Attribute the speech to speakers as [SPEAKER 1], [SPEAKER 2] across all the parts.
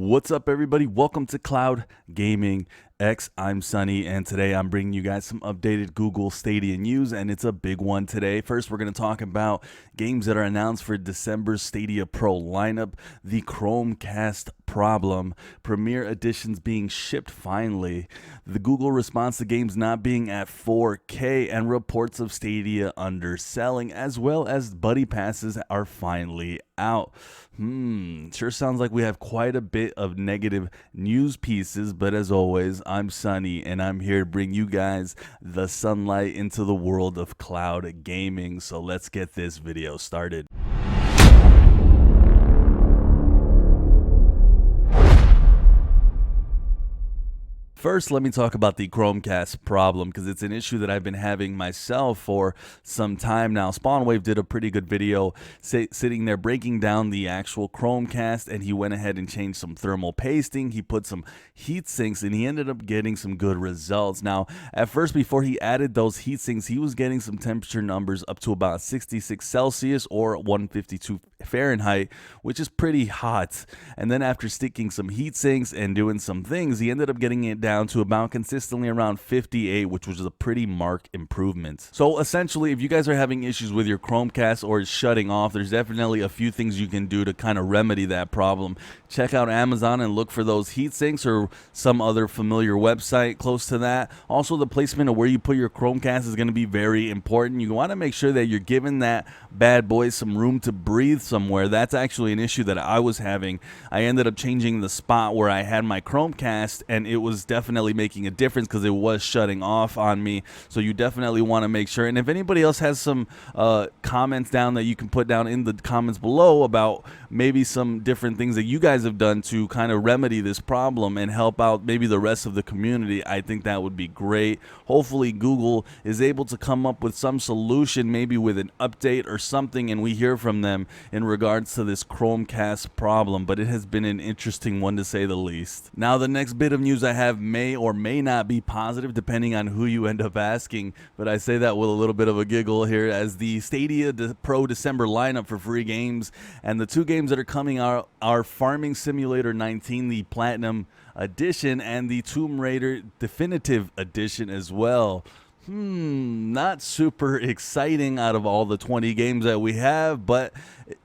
[SPEAKER 1] What's up, everybody? Welcome to Cloud Gaming X. I'm Sunny, and today I'm bringing you guys some updated Google Stadia news, and it's a big one today. First, we're going to talk about games that are announced for December's Stadia Pro lineup, the Chromecast problem, Premier Editions being shipped finally, the Google response to games not being at 4K, and reports of Stadia underselling, as well as Buddy Passes are finally out. Sure sounds like we have quite a bit of negative news pieces, but as always, I'm Sunny, and I'm here to bring you guys the sunlight into the world of cloud gaming. So let's get this video started. First, let me talk about the Chromecast problem, because it's an issue that I've been having myself for some time now. Spawnwave did a pretty good video sitting there breaking down the actual Chromecast, and he went ahead and changed some thermal pasting. He put some heat sinks, and he ended up getting some good results. Now, at first, before he added those heat sinks, he was getting some temperature numbers up to about 66 Celsius or 152 Fahrenheit, which is pretty hot. And then after sticking some heat sinks and doing some things, he ended up getting it down to about consistently around 58, which was a pretty marked improvement. So essentially, if you guys are having issues with your Chromecast or it's shutting off, there's definitely a few things you can do to kind of remedy that problem. Check out Amazon and look for those heat sinks or some other familiar website close to that. Also, the placement of where you put your Chromecast is going to be very important. You want to make sure that you're giving that bad boy some room to breathe somewhere. That's actually an issue that I was having. I ended up changing the spot where I had my Chromecast, and it was definitely making a difference because it was shutting off on me. So you definitely want to make sure. And if anybody else has some comments down that you can put down in the comments below about maybe some different things that you guys have done to kind of remedy this problem and help out maybe the rest of the community, I think that would be great. Hopefully Google is able to come up with some solution, maybe with an update or something, and we hear from them in regards to this Chromecast problem. But it has been an interesting one, to say the least. Now, the next bit of news I have may or may not be positive depending on who you end up asking, but I say that with a little bit of a giggle here, as the Stadia Pro December lineup for free games, and the two games that are coming are Farming Simulator 19, the Platinum Edition, and the Tomb Raider Definitive Edition as well. Not super exciting out of all the 20 games that we have, but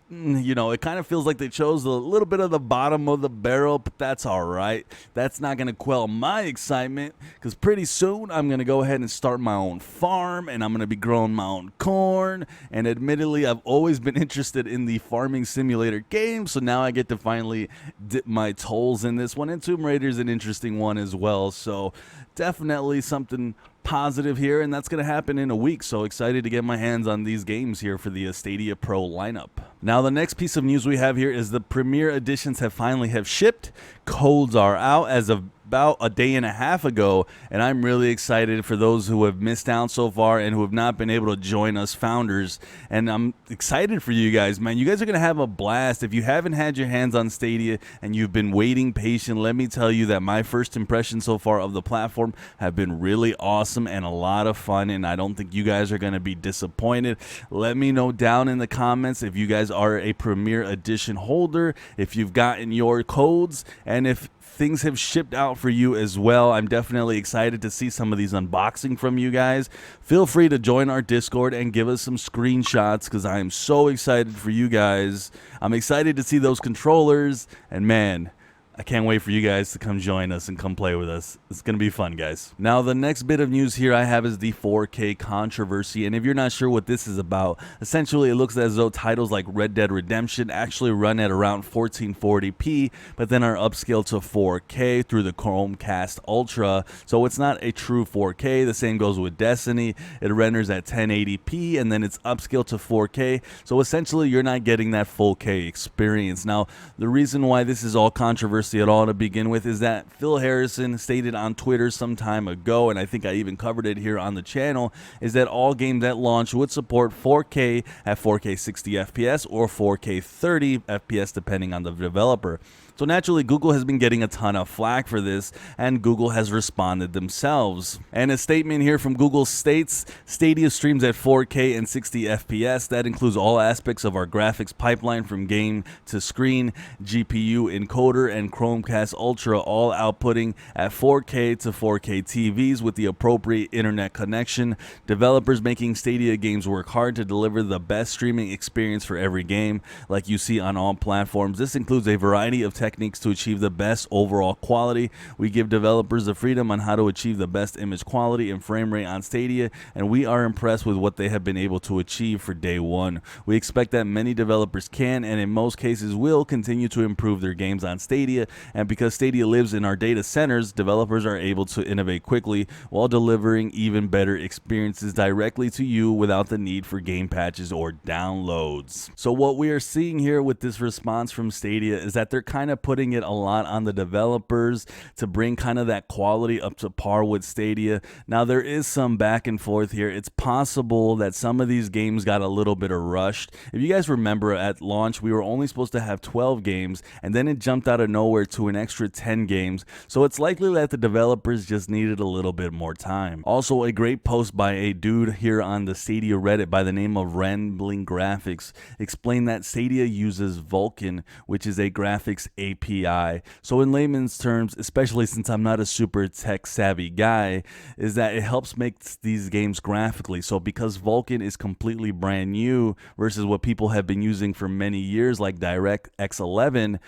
[SPEAKER 1] you know, it kind of feels like they chose a little bit of the bottom of the barrel, but that's all right. That's not going to quell my excitement, because pretty soon I'm going to go ahead and start my own farm, and I'm going to be growing my own corn. And admittedly, I've always been interested in the farming simulator game, so now I get to finally dip my toes in this one. And Tomb Raider is an interesting one as well, so definitely something positive here, and that's going to happen in a week. So excited to get my hands on these games here for the Stadia Pro lineup. Now, the next piece of news we have here is the Premier Editions finally have shipped. Codes are out as of about a day and a half ago, and I'm really excited for those who have missed out so far and who have not been able to join us founders. And I'm excited for you guys, man. You guys are going to have a blast. If you haven't had your hands on Stadia and you've been waiting patient, let me tell you that my first impressions so far of the platform have been really awesome and a lot of fun, and I don't think you guys are going to be disappointed. Let me know down in the comments if you guys are a Premier Edition holder, if you've gotten your codes, and if things have shipped out for you as well. I'm definitely excited to see some of these unboxing from you guys. Feel free to join our Discord and give us some screenshots, because I am so excited for you guys. I'm excited to see those controllers, and man, I can't wait for you guys to come join us and come play with us. It's going to be fun, guys. Now, the next bit of news here I have is the 4K controversy. And if you're not sure what this is about, essentially it looks as though titles like Red Dead Redemption actually run at around 1440p, but then are upscaled to 4K through the Chromecast Ultra. So it's not a true 4K. The same goes with Destiny. It renders at 1080p, and then it's upscaled to 4K. So essentially you're not getting that full K experience. Now, the reason why this is all controversy at all to begin with is that Phil Harrison stated on Twitter some time ago, and I think I even covered it here on the channel, is that all games at launch would support 4K at 4K 60 FPS or 4K 30 FPS depending on the developer. So naturally, Google has been getting a ton of flack for this, and Google has responded themselves. And a statement here from Google states, Stadia streams at 4K and 60 FPS. That includes all aspects of our graphics pipeline from game to screen, GPU encoder, and Chromecast Ultra, all outputting at 4K to 4K TVs with the appropriate internet connection. Developers making Stadia games work hard to deliver the best streaming experience for every game, like you see on all platforms. This includes a variety of techniques to achieve the best overall quality. We give developers the freedom on how to achieve the best image quality and frame rate on Stadia, and we are impressed with what they have been able to achieve for day one. We expect that many developers can, and in most cases will, continue to improve their games on Stadia, and because Stadia lives in our data centers, developers are able to innovate quickly while delivering even better experiences directly to you without the need for game patches or downloads. So what we are seeing here with this response from Stadia is that they're kind of putting it a lot on the developers to bring kind of that quality up to par with Stadia. Now there is some back and forth here. It's possible that some of these games got a little bit of rushed. If you guys remember, at launch we were only supposed to have 12 games, and then it jumped out of nowhere to an extra 10 games. So it's likely that the developers just needed a little bit more time. Also, a great post by a dude here on the Stadia Reddit by the name of Rambling Graphics explained that Stadia uses Vulkan, which is a graphics API. So in layman's terms, especially since I'm not a super tech savvy guy, is that it helps make these games graphically. So because Vulkan is completely brand new versus what people have been using for many years like DirectX 11,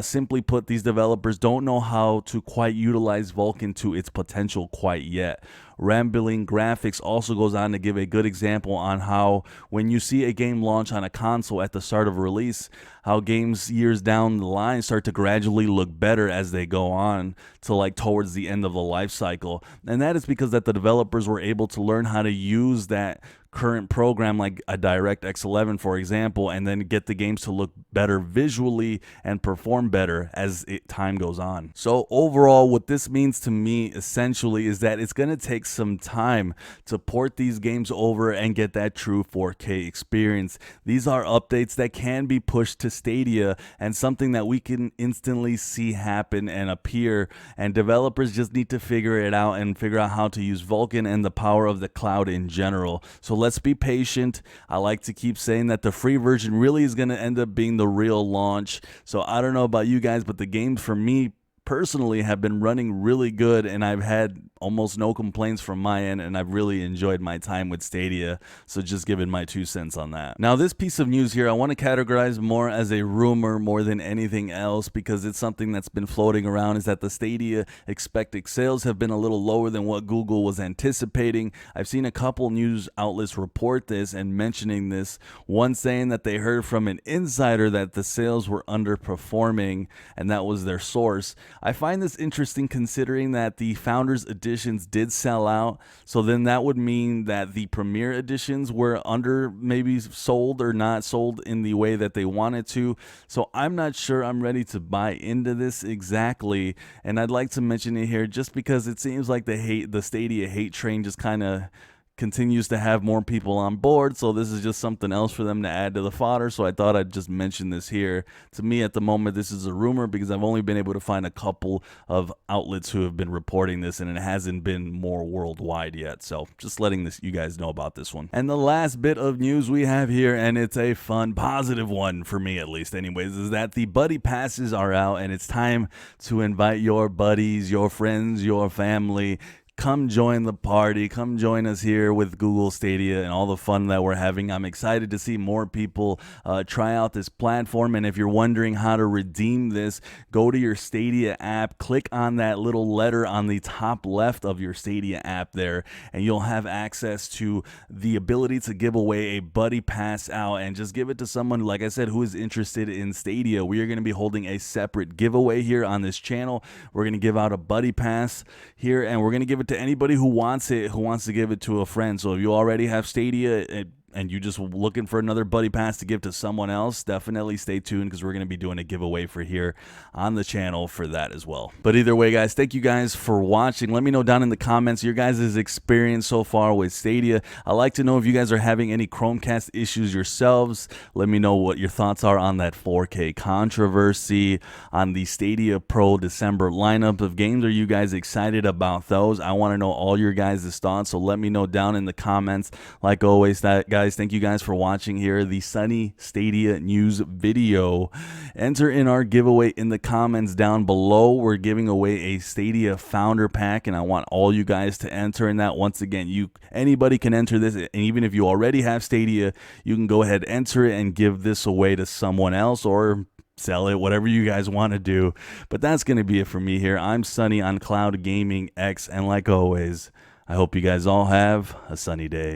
[SPEAKER 1] simply put, these developers don't know how to quite utilize Vulkan to its potential quite yet. Rambling Graphics also goes on to give a good example on how when you see a game launch on a console at the start of a release, how games years down the line start to gradually look better as they go on to like towards the end of the life cycle. And that is because that the developers were able to learn how to use that current program like a DirectX 11, for example, and then get the games to look better visually and perform better as time goes on. So overall, what this means to me essentially is that it's going to take some time to port these games over and get that true 4K experience. These are updates that can be pushed to Stadia and something that we can instantly see happen and appear, and developers just need to figure it out and figure out how to use Vulkan and the power of the cloud in general. So let's be patient. I like to keep saying that the free version really is going to end up being the real launch. So I don't know about you guys, but the games for me personally have been running really good, and I've had almost no complaints from my end, and I've really enjoyed my time with Stadia. So just giving my 2 cents on that. Now this piece of news here I want to categorize more as a rumor more than anything else, because it's something that's been floating around, is that the Stadia expected sales have been a little lower than what Google was anticipating. I've seen a couple news outlets report this and mentioning this, one saying that they heard from an insider that the sales were underperforming, and that was their source. I find this interesting considering that the Founders Editions did sell out, so then that would mean that the Premier Editions were maybe sold or not sold in the way that they wanted to. So I'm not sure I'm ready to buy into this exactly, and I'd like to mention it here just because it seems like the Stadia hate train just kind of continues to have more people on board, so this is just something else for them to add to the fodder. So I thought I'd just mention this here. To me at the moment, this is a rumor because I've only been able to find a couple of outlets who have been reporting this, and it hasn't been more worldwide yet. So just letting you guys know about this one. And the last bit of news we have here, and it's a fun, positive one for me at least anyways, is that the buddy passes are out, and it's time to invite your buddies, your friends, your family. Come join the party. Come join us here with Google Stadia and all the fun that we're having. I'm excited to see more people try out this platform. And if you're wondering how to redeem this, go to your Stadia app, click on that little letter on the top left of your Stadia app there, and you'll have access to the ability to give away a buddy pass out, and just give it to someone, like I said, who is interested in Stadia. We are going to be holding a separate giveaway here on this channel. We're going to give out a buddy pass here, and we're going to give it to anybody who wants it, who wants to give it to a friend. So if you already have Stadia, and you just looking for another buddy pass to give to someone else, definitely stay tuned because we're going to be doing a giveaway for here on the channel for that as well. But either way, guys, thank you guys for watching. Let me know down in the comments your guys' experience so far with Stadia. I'd like to know if you guys are having any Chromecast issues yourselves. Let me know what your thoughts are on that 4K controversy, on the Stadia Pro December lineup of games. Are you guys excited about those? I want to know all your guys' thoughts, so let me know down in the comments. Like always, guys, thank you guys for watching here the Sunny Stadia news video. Enter in our giveaway in the comments down below. We're giving away a Stadia founder pack, and I want all you guys to enter in that. Once again, anybody can enter this, and even if you already have Stadia, you can go ahead, enter it, and give this away to someone else or sell it, whatever you guys want to do. But that's going to be it for me here. I'm Sunny on Cloud Gaming X, and like always, I hope you guys all have a sunny day.